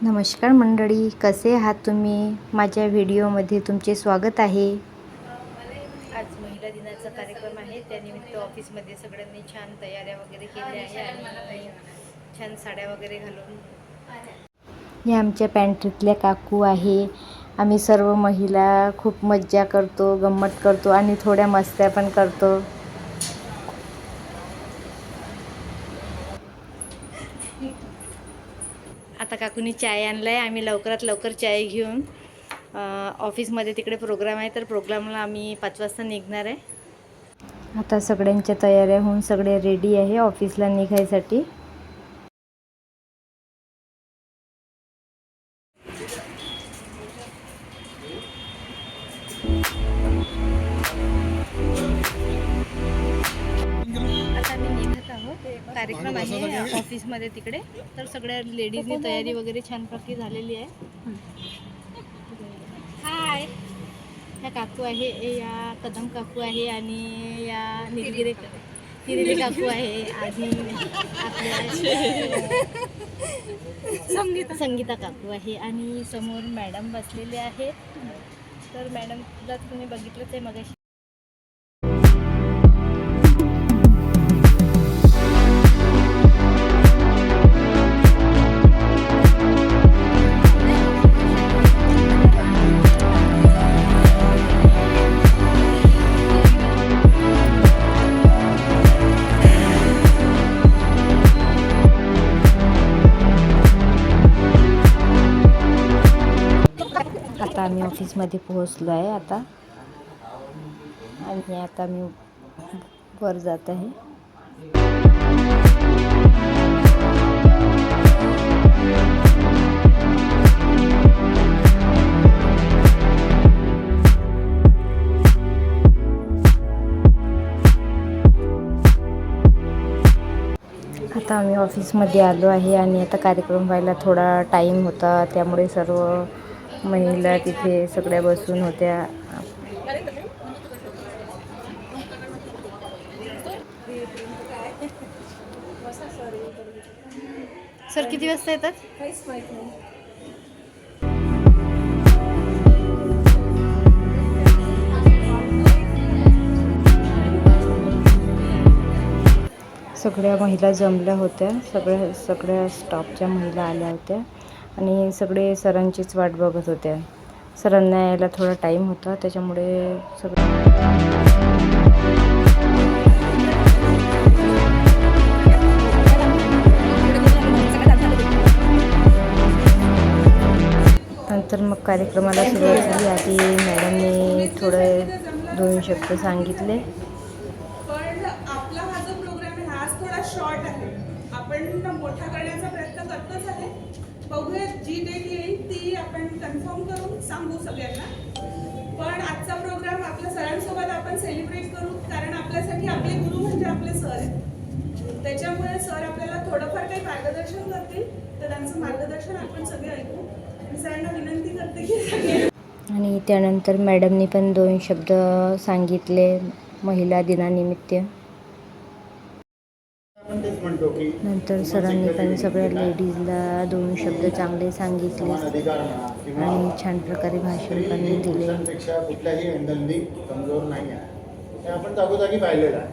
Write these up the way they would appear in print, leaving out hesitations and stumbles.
नमस्कार मंडळी, कसे आहात तुम्ही? माझ्या व्हिडिओमध्ये तुमचे स्वागत आहे. आज महिला दिनाचा कार्यक्रम आहे, त्यानिमित्त ऑफिसमध्ये सगळ्यांनी छान तयाऱ्या वगैरे केल्या आहे आणि छान साड्या वगैरे घालून. या आमच्या पॅन्ट्रीतल्या काकू आहे. आम्ही सर्व महिला खूप मज्जा करतो, गंमत करतो आणि थोड्या मस्त्या पण करतो. आता काकूनी चाय आणलाय. आम्ही लवकरात लवकर चाय घेऊन ऑफिसमध्ये तिकडे प्रोग्राम आहे, तर प्रोग्रामला आम्ही 5 वाजता निघणार आहे. आता सगळ्यांच्या तयाऱ्या होऊन सगळे रेडी आहे ऑफिसला निघायसाठी. आता आम्ही निघत आहोत. कार्यक्रम आहे ऑफिसमध्ये तिकडे, तर सगळ्या लेडीजनी तयारी वगैरे छानपैकी झालेली आहे. हाय, ह्या काकू आहे, या कदम काकू आहे आणि या निलगिरी काकू आहे आणि आपल्या संगीता काकू आहे आणि समोर मॅडम बसलेले आहेत. तर मॅडमला तुम्ही बघितलंच आहे मगाशी. आता आम्ही ऑफिसमध्ये पोहोचलो आहे आणि आता मी वर जात आहे. आता आम्ही ऑफिसमध्ये आलो आहे आणि आता कार्यक्रम व्हायला थोडा टाईम होता, त्यामुळे सर्व महिला तिथे सगळ्या बसून होत्या. सर किती वाजता येतात? काहीच माहित नाही. सगळ्या महिला जमल्या होत्या, सगळ्या स्टाफच्या महिला आल्या होत्या आणि सगळे सरांचीच वाट बघत होत्या. सरांना यायला थोडा टाईम होता, त्याच्यामुळे नंतर मग कार्यक्रमाला सुरुवात झाली. आधी मॅडमने थोडे 2 शब्द सांगितले. शॉर्ट आहे, आपण मोठा करण्याचा प्रयत्न करतोच आहे. बघूया जी डेट येईल ती आपण कन्फर्म करून सांगू सगळ्यांना. पण आजचा प्रोग्राम आपल्या सरांसोबत आपण सेलिब्रेट करू, कारण आपल्यासाठी आपले गुरु म्हणजे आपले सर आहेत. त्याच्यामुळे सर आपल्याला थोडंफार काही मार्गदर्शन करतील, तर त्यांचं मार्गदर्शन आपण सगळे ऐकू. मी सरांना विनंती करते की आणि त्यानंतर मॅडमनी पण 2 शब्द सांगितले महिला दिनानिमित्त. नंतर सरांनी पण सगळ्या लेडीजला 2 शब्द चांगले सांगितले आणि छान प्रकारे भाषण पण दिले. कुठल्याही अँगलनी कमजोर नाही आहे, हे आपण जागोजागी पाहिलेलं आहे.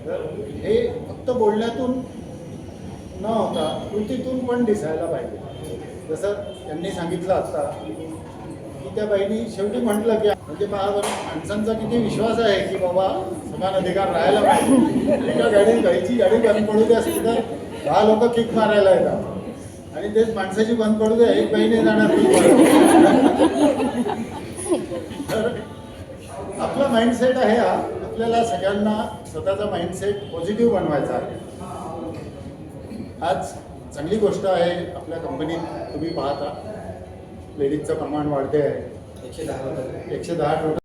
तर हे फक्त बोलण्यातून न होता कृतीतून पण दिसायला पाहिजे. जसं त्यांनी सांगितलं आत्ता की त्या बाईनी शेवटी म्हटलं की म्हणजे माणसांचा किती विश्वास आहे की बाबा समान अधिकार राहायला पाहिजे. एका गाडीची गाडी बंद पडू द्या, सुद्धा 10 लोक किक मारायला येतात आणि तेच माणसाची बंद पडू द्या, एक बाईने जाणार. तर आपला माइंडसेट आहे हा. आपल्याला सगळ्यांना स्वतःचा माइंडसेट पॉझिटिव्ह बनवायचा आहे. आज चांगली गोष्ट आहे, आपल्या कंपनीत तुम्ही पाहता लेडीजचं प्रमाण वाढते आहे. 110 टोटल.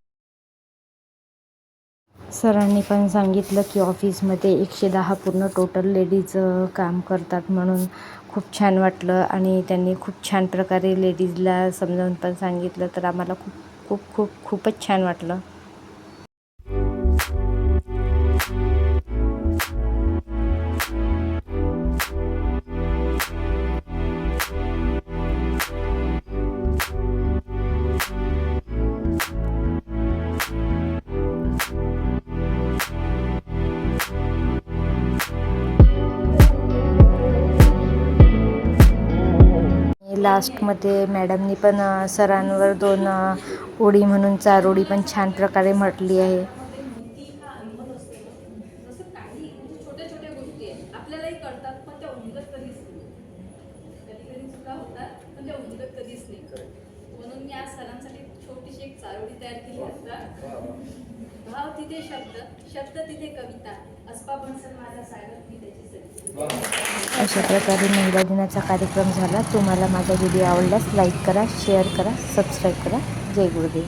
सरांनी पण सांगितलं की ऑफिसमध्ये 110 पूर्ण टोटल लेडीज काम करतात, म्हणून खूप छान वाटलं आणि त्यांनी खूप छान प्रकारे लेडीजला समजावून पण सांगितलं, तर आम्हाला खूपच छान वाटलं. लास्टमध्ये मॅडमनी पण सरांवर 2 ओळी म्हणून 4 ओळी पण छान प्रकारे म्हटली आहे. हा अनुभव असतो ना, जसं काही म्हणजे छोट्या छोट्या गोष्टी आहेत आपल्यालाही कळतात पण त्या उमगत कधीच नाही. कधी कधी चुका होतात पण त्या उमगत कधीच नाही. म्हणून मी आज सरांसाठी छोटीशी एक चारोळी तयार केली असता. भाव तिथे शब्द, शब्द तिथे कविता, अस्पा बनसन माझा सागर मी त्याची सरी. अशा प्रकारे महिला दिनाचा कार्यक्रम झाला. तुम्हाला माझा व्हिडिओ आवडल्यास लाईक करा, शेअर करा, सबस्क्राईब करा. जय गुरुदेव.